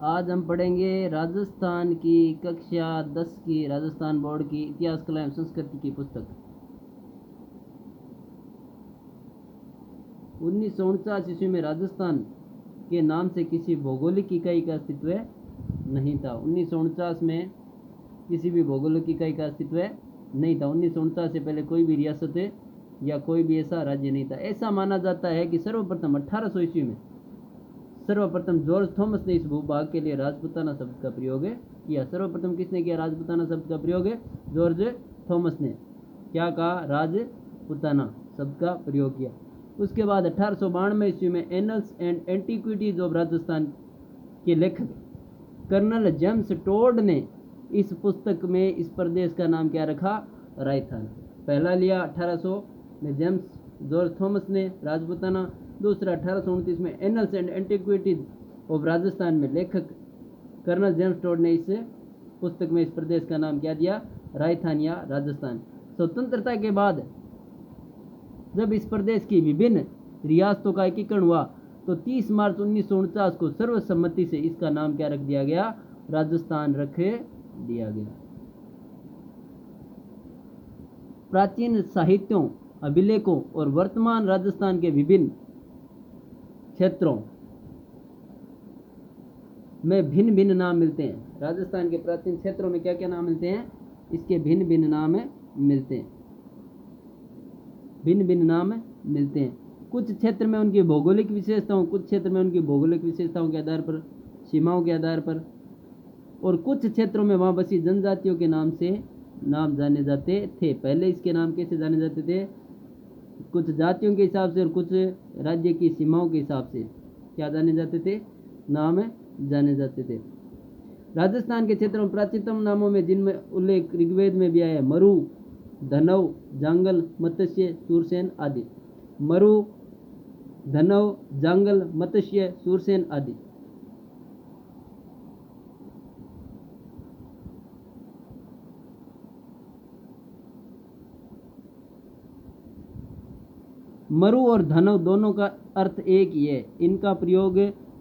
आज हम पढ़ेंगे राजस्थान की कक्षा 10 की राजस्थान बोर्ड की इतिहास कला एवं संस्कृति की पुस्तक। 1949 ईस्वी में राजस्थान के नाम से किसी भौगोलिक इकाई का अस्तित्व नहीं था। 1949 में किसी भी भौगोलिक इकाई का अस्तित्व नहीं था। 1949 से पहले कोई भी रियासत या कोई भी ऐसा राज्य नहीं था। ऐसा माना जाता है कि सर्वप्रथम 1800 ईस्वी में सर्वप्रथम जॉर्ज थॉमस ने इस भूभाग के लिए राजपुताना शब्द का प्रयोग किया। सर्वप्रथम किसने किया राजपुताना शब्द का प्रयोग? जॉर्ज थॉमस ने क्या कहा? राजपुताना शब्द का प्रयोग किया। उसके बाद 1892 ईस्वी में annuls and antiquities of Rajasthan के लेखक कर्नल जेम्स टोड ने इस पुस्तक में इस प्रदेश का नाम क्या रखा? राजस्थान। पहला लिया 1800 में जॉर्ज थॉमस ने राजपुताना। दूसरा 1829 में annuls and antiquities of Rajasthan में लेखक कर्नल जेम्स टोड ने इस पुस्तक में इस प्रदेश का नाम क्या दिया? राजस्थान या राजस्थान। स्वतंत्रता के बाद जब इस प्रदेश की विभिन्न रियासतों का एकीकरण हुआ तो 30 मार्च 1949 को सर्वसम्मति से इसका नाम क्या रख दिया गया? राजस्थान रख दिया गया। प्राचीन साहित्यों, अभिलेखों और वर्तमान राजस्थान के विभिन्न क्षेत्रों में भिन्न भिन्न नाम मिलते हैं। राजस्थान के प्राचीन क्षेत्रों में क्या क्या नाम मिलते हैं? इसके भिन्न भिन्न नाम मिलते हैं। भिन्न भिन्न नाम मिलते हैं। कुछ क्षेत्र में उनकी भौगोलिक विशेषताओं, कुछ क्षेत्र में उनकी भौगोलिक विशेषताओं के आधार पर, सीमाओं के आधार पर, और कुछ क्षेत्रों में वहां बसी जनजातियों के नाम से नाम जाने जाते थे। पहले इसके नाम कैसे जाने जाते थे? कुछ जातियों के हिसाब से और कुछ राज्य की सीमाओं के हिसाब से क्या जाने जाते थे? नाम जाने जाते थे। राजस्थान के क्षेत्रों में प्राचीनतम नामों में जिनमें उल्लेख ऋग्वेद में भी आया है मरु, धनव, जांगल, मत्स्य, सूरसेन आदि। मरु, धनव, जांगल, मत्स्य, सूरसेन आदि। मरु और धनव दोनों का अर्थ एक ही है। इनका प्रयोग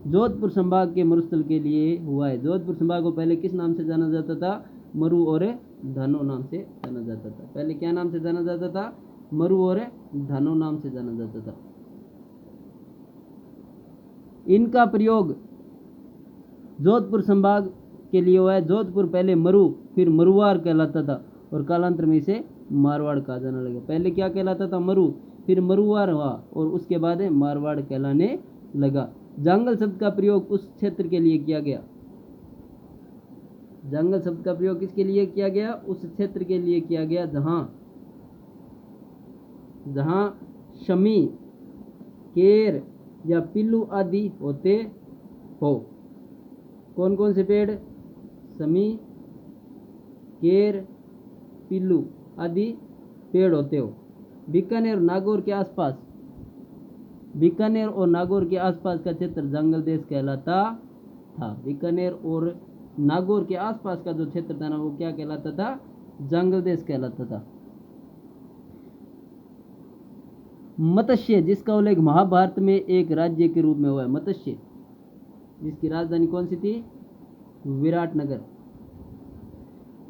जोधपुर संभाग के मरुस्थल के लिए हुआ है। जोधपुर संभाग को पहले किस नाम से जाना जाता था? मरु और धनव नाम से जाना जाता था। पहले क्या नाम से जाना जाता था? मरु और धनव नाम से जाना जाता था। इनका प्रयोग जोधपुर संभाग के लिए हुआ है। जोधपुर पहले मरु फिर मरुवार कहलाता था और कालांतर में इसे मारवाड़ कहा जाने लगा। पहले क्या कहलाता था? मरु, फिर मरुवार हुआ और उसके बाद मारवाड़ कहलाने लगा। जांगल शब्द का प्रयोग उस क्षेत्र के लिए किया गया। जांगल शब्द का प्रयोग किसके लिए किया गया? उस क्षेत्र के लिए किया गया जहां शमी, केर या पिल्लू आदि होते हो। कौन कौन से पेड़? शमी, केर, पिल्लू आदि पेड़ होते हो। बीकानेर और नागौर के आसपास, बीकानेर और नागौर के आसपास का क्षेत्र जंगल देश कहलाता था। बीकानेर और नागौर के आसपास का जो क्षेत्र था ना वो क्या कहलाता था? जंगल देश कहलाता था। मत्स्य, जिसका उल्लेख महाभारत में एक राज्य के रूप में हुआ है। मत्स्य जिसकी राजधानी कौन सी थी? विराटनगर।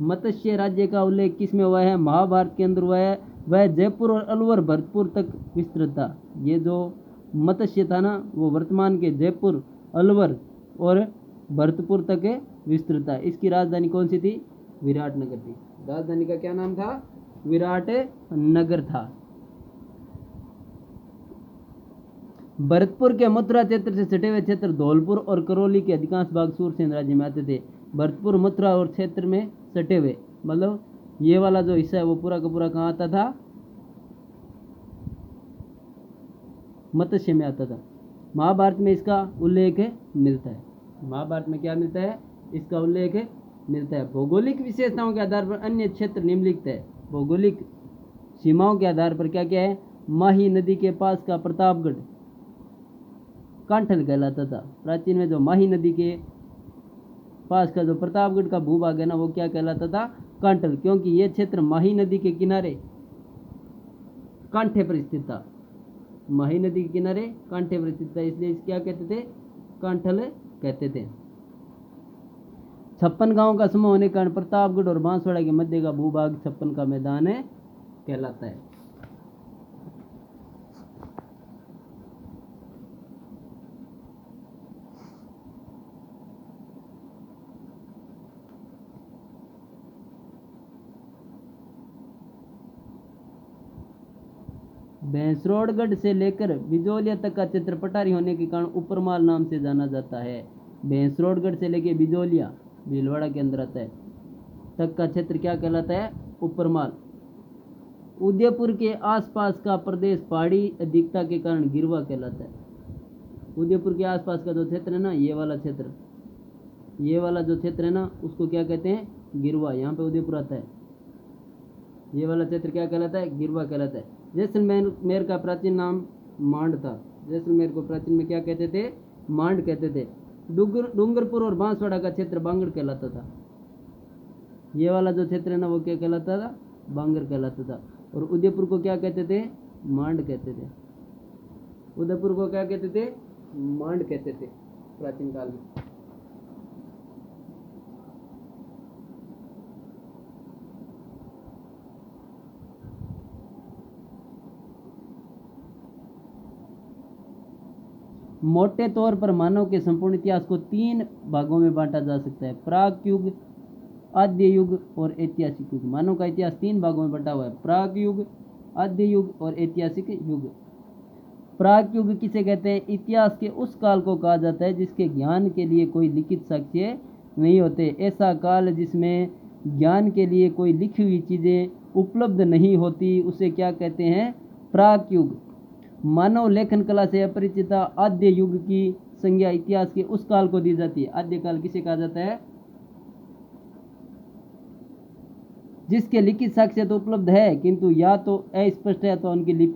मत्स्य राज्य का उल्लेख किस में हुआ है? महाभारत के अंदर हुआ है। वह जयपुर और अलवर भरतपुर तक विस्तृत था। ये जो मत्स्य था ना वो वर्तमान के जयपुर, अलवर और भरतपुर तक विस्तृत था। इसकी राजधानी कौन सी थी? विराटनगर थी। राजधानी का क्या नाम था? विराटनगर था। भरतपुर के मथुरा क्षेत्र से सटे हुए क्षेत्र धौलपुर और करौली के अधिकांश भाग सूरसेन राज्य में आते थे। भरतपुर, मथुरा और क्षेत्र में सटे हुए मतलब ये वाला जो हिस्सा है वो पूरा का पूरा कहाँ आता था? मत्स्य में आता था। महाभारत में इसका उल्लेख मिलता है। महाभारत में क्या मिलता है? इसका उल्लेख मिलता है। भौगोलिक विशेषताओं के आधार पर अन्य क्षेत्र निम्नलिखित है। भौगोलिक सीमाओं के आधार पर क्या क्या है? माही नदी के पास का प्रतापगढ़ कांठल कहलाता था। प्राचीन में जो माही नदी के पास का जो प्रतापगढ़ का भूभाग है ना वो क्या कहलाता था? कांठल, क्योंकि यह क्षेत्र माही नदी के किनारे कांठे पर स्थित था। माही नदी के किनारे कांठे पर स्थित था, इसलिए क्या कहते थे? कांठल कहते थे। 56 गांव का समूह होने के कारण प्रतापगढ़ और बांसवाड़ा के मध्य का भूभाग 56 का मैदान है कहलाता है। भैंसरोडगढ़ से लेकर बिजोलिया तक का क्षेत्र पठारी होने के कारण ऊपरमाल नाम से जाना जाता है। भैंसरोडगढ़ से लेकर बिजोलिया भीलवाड़ा के अंदर आता है तक का क्षेत्र क्या कहलाता है? ऊपरमाल। उदयपुर के आसपास का प्रदेश पहाड़ी अधिकता के कारण गिरवा कहलाता है। उदयपुर के आसपास का जो क्षेत्र है ना, ये वाला क्षेत्र, ये वाला जो क्षेत्र है ना, उसको क्या कहते हैं? गिरवा। यहाँ पे उदयपुर आता है। ये वाला क्षेत्र क्या कहलाता है? गिरवा कहलाता है। जैसलमेर का प्राचीन नाम मांड था। जैसलमेर को प्राचीन में क्या कहते थे? मांड कहते थे। डूंगरपुर और बांसवाड़ा का क्षेत्र बांगड़ कहलाता था। ये वाला जो क्षेत्र है ना, वो क्या कहलाता था? बांगड़ कहलाता था। और उदयपुर को क्या कहते थे? मांड कहते थे। उदयपुर को क्या कहते थे? मांड कहते थे प्राचीन काल में। मोटे तौर पर मानव के संपूर्ण इतिहास को 3 भागों में बांटा जा सकता है: प्राक युग, आद्य युग और ऐतिहासिक युग। मानव का इतिहास 3 भागों में बंटा हुआ है: प्राक युग, आद्य युग और ऐतिहासिक युग। प्राक युग किसे कहते हैं? इतिहास के उस काल को कहा जाता है जिसके ज्ञान के लिए कोई लिखित साक्ष्य नहीं होते। ऐसा काल जिसमें ज्ञान के लिए कोई लिखी हुई चीजें उपलब्ध नहीं होती, उसे क्या कहते हैं? प्राक युग। मानव लेखन कला से अपरिचित आद्य युग की संज्ञा इतिहास के उस काल को दी जाती है। आद्य काल किसे कहा जाता है? जिसके लिखित साक्ष्य तो उपलब्ध है, किंतु या तो अस्पष्ट है तो उनकी लिपि